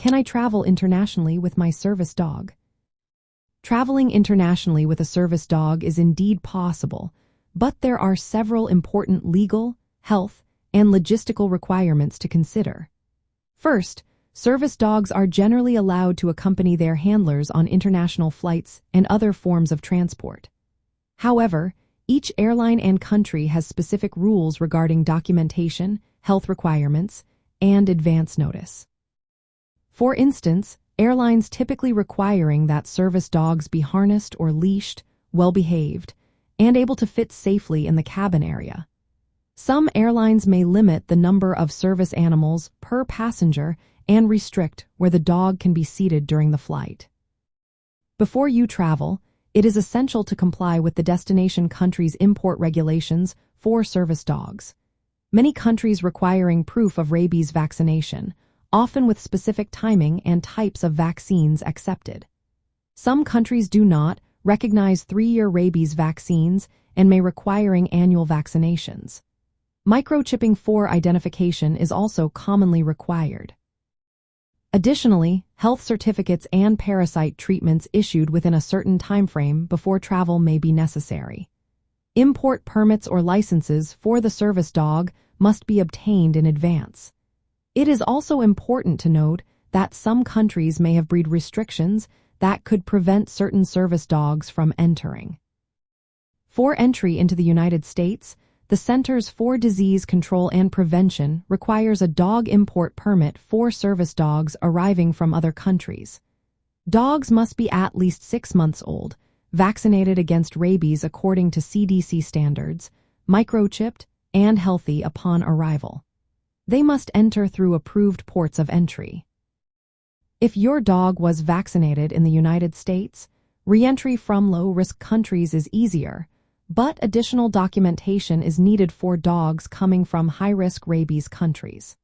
Can I travel internationally with my service dog? Traveling internationally with a service dog is indeed possible, but there are several important legal, health, and logistical requirements to consider. First, service dogs are generally allowed to accompany their handlers on international flights and other forms of transport. However, each airline and country has specific rules regarding documentation, health requirements, and advance notice. For instance, airlines typically requiring that service dogs be harnessed or leashed, well-behaved, and able to fit safely in the cabin area. Some airlines may limit the number of service animals per passenger and restrict where the dog can be seated during the flight. Before you travel, it is essential to comply with the destination country's import regulations for service dogs. Many countries requiring proof of rabies vaccination, often with specific timing and types of vaccines accepted. Some countries do not recognize 3-year rabies vaccines and may requiring annual vaccinations. Microchipping for identification is also commonly required. Additionally, health certificates and parasite treatments issued within a certain timeframe before travel may be necessary. Import permits or licenses for the service dog must be obtained in advance. It is also important to note that some countries may have breed restrictions that could prevent certain service dogs from entering. For entry into the United States, the Centers for Disease Control and Prevention requires a dog import permit for service dogs arriving from other countries. Dogs must be at least 6 months old, vaccinated against rabies according to CDC standards, microchipped, and healthy upon arrival. They must enter through approved ports of entry. If your dog was vaccinated in the United States, re-entry from low-risk countries is easier, but additional documentation is needed for dogs coming from high-risk rabies countries.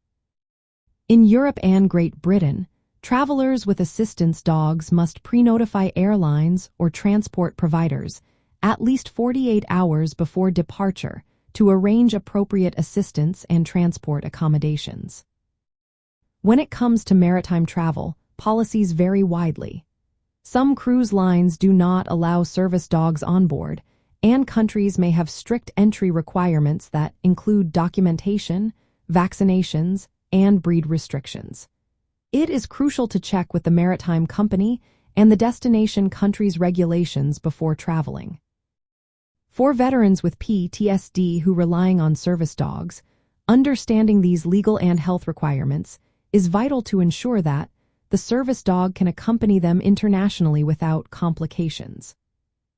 In Europe and Great Britain, travelers with assistance dogs must pre-notify airlines or transport providers at least 48 hours before departure to arrange appropriate assistance and transport accommodations. When it comes to maritime travel, policies vary widely. Some cruise lines do not allow service dogs on board, and countries may have strict entry requirements that include documentation, vaccinations, and breed restrictions. It is crucial to check with the maritime company and the destination country's regulations before traveling. For veterans with PTSD who relying on service dogs, understanding these legal and health requirements is vital to ensure that the service dog can accompany them internationally without complications.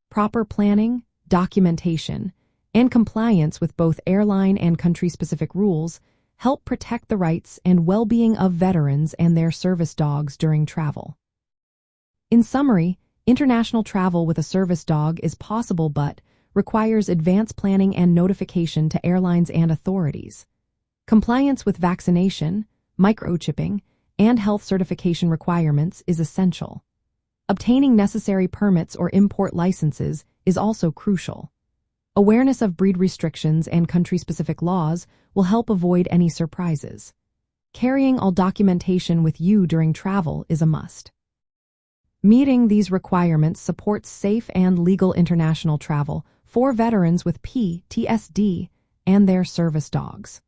Proper planning, documentation, and compliance with both airline and country-specific rules help protect the rights and well-being of veterans and their service dogs during travel. In summary, international travel with a service dog is possible but requires advanced planning and notification to airlines and authorities. Compliance with vaccination, microchipping, and health certification requirements is essential. Obtaining necessary permits or import licenses is also crucial. Awareness of breed restrictions and country-specific laws will help avoid any surprises. Carrying all documentation with you during travel is a must. Meeting these requirements supports safe and legal international travel for veterans with PTSD and their service dogs.